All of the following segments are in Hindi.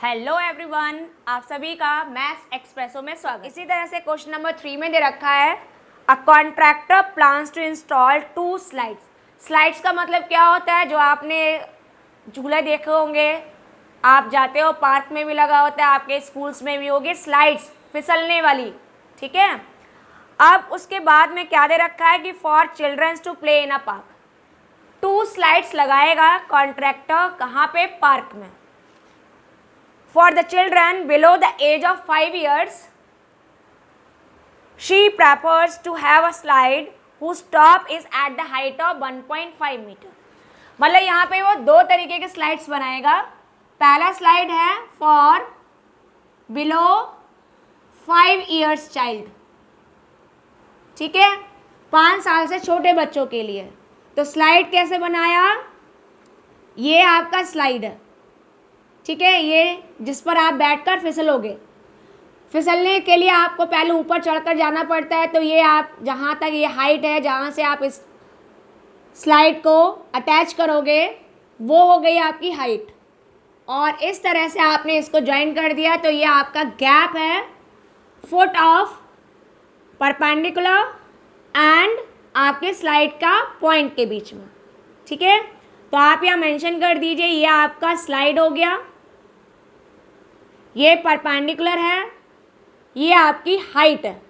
हेलो एवरीवन, आप सभी का मैथ्स एक्सप्रेसो में स्वागत। इसी तरह से क्वेश्चन नंबर 3 में दे रखा है a contractor plans to install 2 slides. Slides का मतलब क्या होता है? जो आपने झूले देखे होंगे, आप जाते हो पार्क में भी लगा होता है, आपके स्कूल्स में भी होगी स्लाइड्स, फिसलने वाली। ठीक है, अब उसके बाद में क्या दे रखा है कि for childrens to play in a park. 2 slides लगाएगा कॉन्ट्रैक्टर, कहाँ पे? पार्क में। For the children below the age of 5 years, she prefers to have a slide whose top is at the height of 1.5 meter। मतलब यहाँ पे वो 2 तरीके के स्लाइड्स बनाएगा। पहला स्लाइड है फॉर बिलो 5 years चाइल्ड, ठीक है, 5 साल से छोटे बच्चों के लिए। तो स्लाइड कैसे बनाया? ये आपका स्लाइड है, ठीक है, ये जिस पर आप बैठकर फिसलोगे। फिसलने के लिए आपको पहले ऊपर चढ़कर जाना पड़ता है। तो ये आप जहाँ तक ये हाइट है, जहाँ से आप इस स्लाइड को अटैच करोगे, वो हो गई आपकी हाइट। और इस तरह से आपने इसको ज्वाइन कर दिया तो ये आपका गैप है फुट ऑफ परपेंडिकुलर एंड आपके स्लाइड का पॉइंट के बीच में। ठीक है, तो आप यहाँ मेंशन कर दीजिए, ये आपका स्लाइड हो गया, ये परपेंडिकुलर है, ये आपकी हाइट है।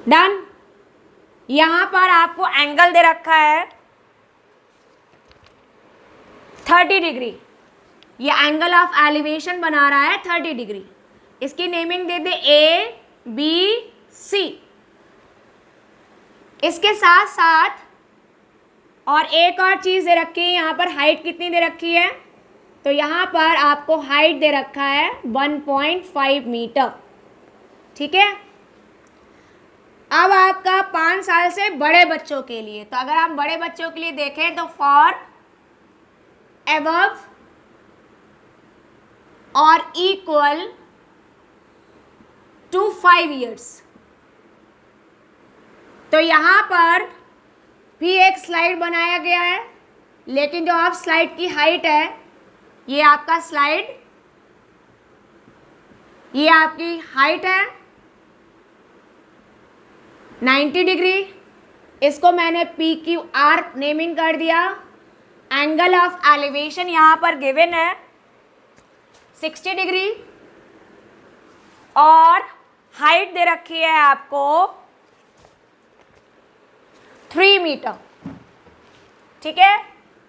डन। यहां पर आपको एंगल दे रखा है 30 डिग्री। ये एंगल ऑफ एलिवेशन बना रहा है 30 डिग्री। इसकी नेमिंग दे दे ABC। इसके साथ साथ और एक और चीज़ दे रखी है, यहाँ पर हाइट कितनी दे रखी है? तो यहाँ पर आपको हाइट दे रखा है 1.5 मीटर। ठीक है, अब आपका 5 साल से बड़े बच्चों के लिए, तो अगर हम बड़े बच्चों के लिए देखें तो फॉर एबव और इक्वल टू 5 years। तो यहाँ पर भी एक स्लाइड बनाया गया है, लेकिन जो आप स्लाइड की हाइट है, ये आपका स्लाइड, ये आपकी हाइट है 90 डिग्री। इसको मैंने PQR नेमिंग कर दिया। एंगल ऑफ एलिवेशन यहाँ पर गिवन है 60 डिग्री और हाइट दे रखी है आपको 3 मीटर। ठीक है,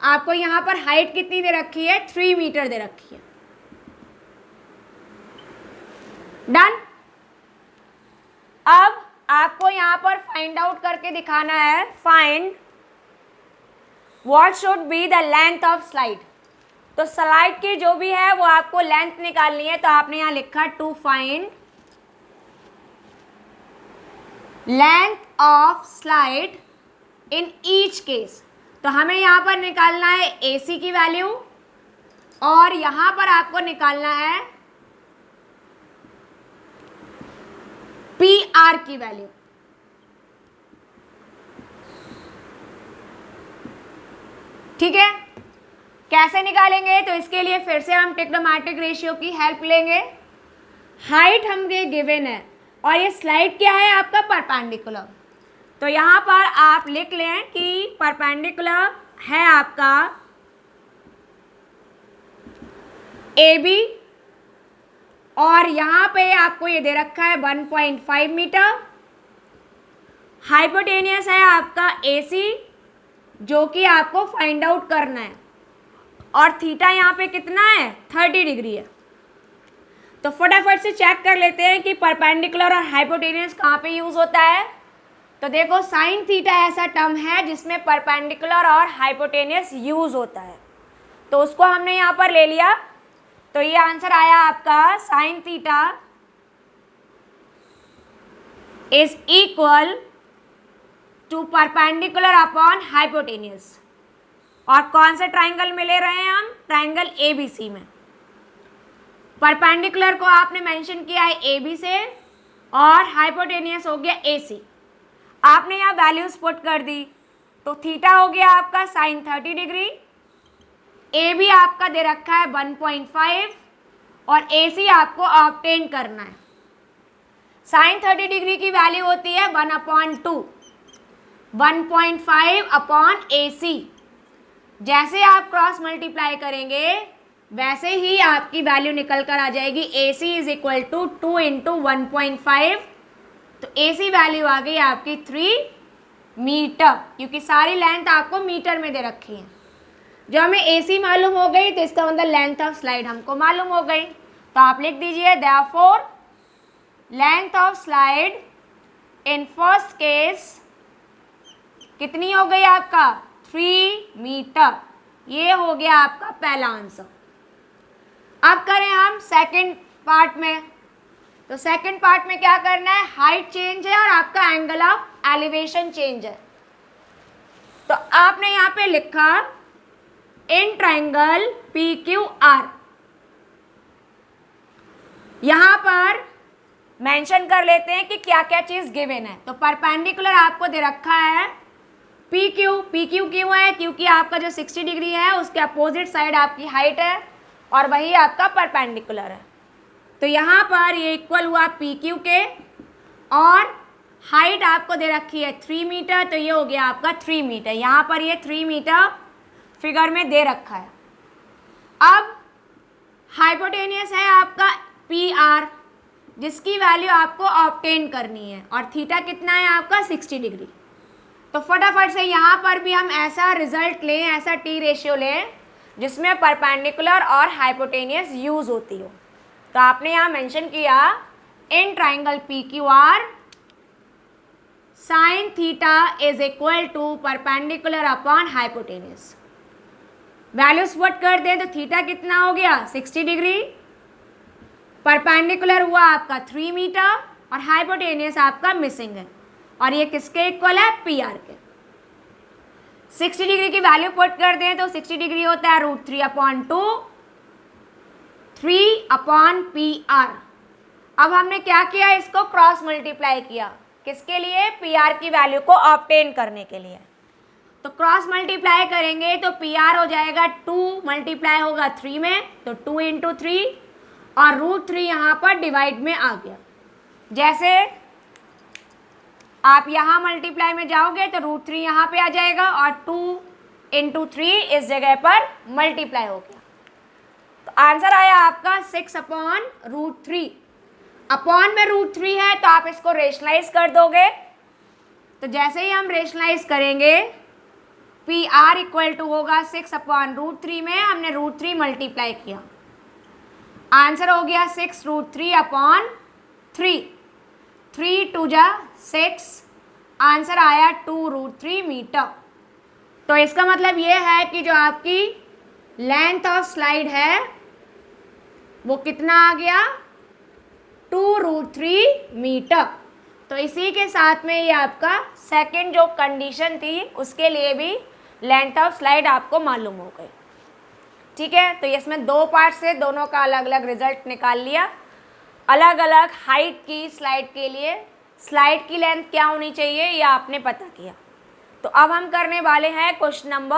आपको यहाँ पर हाइट कितनी दे रखी है? 3 मीटर दे रखी है। डन। अब आपको यहाँ पर फाइंड आउट करके दिखाना है, find what should be the length of slide. तो स्लाइड की जो भी है वो आपको लेंथ निकालनी है। तो आपने यहाँ लिखा to find length of slide in each case. तो हमें यहाँ पर निकालना है AC की वैल्यू और यहाँ पर आपको निकालना है PR की वैल्यू। ठीक है, कैसे निकालेंगे? तो इसके लिए फिर से हम ट्रिग्नोमेट्रिक रेशियो की हेल्प लेंगे। हाइट हमें गिवन है और ये स्लाइड क्या है? आपका परपेंडिकुलर। तो यहाँ पर आप लिख लें कि परपेंडिकुलर है आपका AB और यहाँ पे आपको ये दे रखा है 1.5 मीटर। हाइपोटेनियस है आपका AC, जो कि आपको फाइंड आउट करना है, और थीटा यहाँ पे कितना है? 30 डिग्री है। तो फटाफट से चेक कर लेते हैं कि परपेंडिकुलर और हाइपोटेनियस कहाँ पे यूज होता है। तो देखो, साइन थीटा ऐसा टर्म है जिसमें परपेंडिकुलर और हाइपोटेनियस यूज होता है, तो उसको हमने यहाँ पर ले लिया। तो ये आंसर आया आपका sine theta is equal to perpendicular upon hypotenuse. और कौन से ट्राइंगल में ले रहे हैं हम? ट्राइंगल ABC में। परपेंडिकुलर को आपने मेंशन किया है AB से और हाइपोटेनियस हो गया AC। आपने यहाँ वैल्यूज पुट कर दी, तो थीटा हो गया आपका साइन 30 डिग्री ए बी आपका दे रखा है 1.5 और ए सी आपको ऑब्टेन करना है। साइन 30 डिग्री की वैल्यू होती है 1/2, 1.5 अपॉन ए सी। जैसे आप क्रॉस मल्टीप्लाई करेंगे वैसे ही आपकी वैल्यू निकल कर आ जाएगी। ए सी इज इक्वल टू 2 इंटू 1.5, तो ए सी वैल्यू आ गई आपकी 3 मीटर, क्योंकि सारी लेंथ आपको मीटर में दे रखी है। जब हमें ए सी मालूम हो गई तो इसका मतलब लेंथ ऑफ स्लाइड हमको मालूम हो गई। तो आप लिख दीजिए therefore length of slide in first case कितनी हो गई आपका 3 मीटर। ये हो गया आपका पहला आंसर। अब करें हम सेकंड पार्ट में। तो सेकंड पार्ट में क्या करना है, हाइट चेंज है और आपका एंगल ऑफ एलिवेशन चेंज है। तो आपने यहाँ पे लिखा in triangle P Q are, यहां पर मेंशन कर लेते हैं कि क्या क्या चीज गिवन है। तो परपेंडिकुलर आपको दे रखा है पी क्यू क्यों है, क्योंकि आपका जो 60 डिग्री है उसके अपोजिट साइड आपकी हाइट है और वही आपका परपेंडिकुलर है। तो यहाँ पर ये इक्वल हुआ पी क्यू के, और हाइट आपको दे रखी है 3 मीटर, तो ये हो गया आपका 3 मीटर। यहाँ पर ये 3 मीटर फिगर में दे रखा है। अब हाइपोटेनियस है आपका पी आर, जिसकी वैल्यू आपको ऑब्टेन करनी है, और थीटा कितना है आपका 60 डिग्री। तो फटाफट से यहाँ पर भी हम ऐसा रिजल्ट लें, ऐसा टी रेशियो लें जिसमें परपेंडिकुलर और हाइपोटेनियस यूज होती हो। तो आपने यहाँ मेंशन किया in triangle P Q R sine theta is equal to perpendicular upon hypotenuse. Values put कर दें तो थीटा कितना हो गया 60 डिग्री, परपेंडिकुलर हुआ आपका 3 मीटर और हाइपोटेनियस आपका मिसिंग है, और ये किसके इक्वल है पी आर के। 60 डिग्री की वैल्यू पुट कर दें तो 60 डिग्री होता है √3/2, 3 अपॉन पी आर। अब हमने क्या किया, इसको क्रॉस मल्टीप्लाई किया, किसके लिए, पी आर की वैल्यू को ऑब्टेन करने के लिए। तो क्रॉस मल्टीप्लाई करेंगे तो पी आर हो जाएगा 2 मल्टीप्लाई होगा 3 में, तो 2 इंटू 3 और √3 यहाँ पर डिवाइड में आ गया। जैसे आप यहाँ मल्टीप्लाई में जाओगे तो √3 यहाँ पे आ जाएगा और 2 इंटू 3 इस जगह पर मल्टीप्लाई हो गया। तो आंसर आया आपका 6/√3। अपॉन में √3 है तो आप इसको रेशनलाइज कर दोगे। तो जैसे ही हम रेशनलाइज करेंगे पी आर इक्वल टू होगा 6/√3 में हमने √3 मल्टीप्लाई किया, आंसर हो गया 6√3/3, 3 2 जा 6, आंसर आया 2√3 मीटर। तो इसका मतलब ये है कि जो आपकी लेंथ ऑफ स्लाइड है वो कितना आ गया 2√3 मीटर। तो इसी के साथ में ये आपका सेकंड जो कंडीशन थी उसके लिए भी लेंथ ऑफ स्लाइड आपको मालूम हो गई। ठीक है, तो इसमें 2 पार्ट से दोनों का अलग अलग रिजल्ट निकाल लिया। अलग अलग हाइट की स्लाइड के लिए स्लाइड की लेंथ क्या होनी चाहिए ये आपने पता किया। तो अब हम करने वाले हैं क्वेश्चन नंबर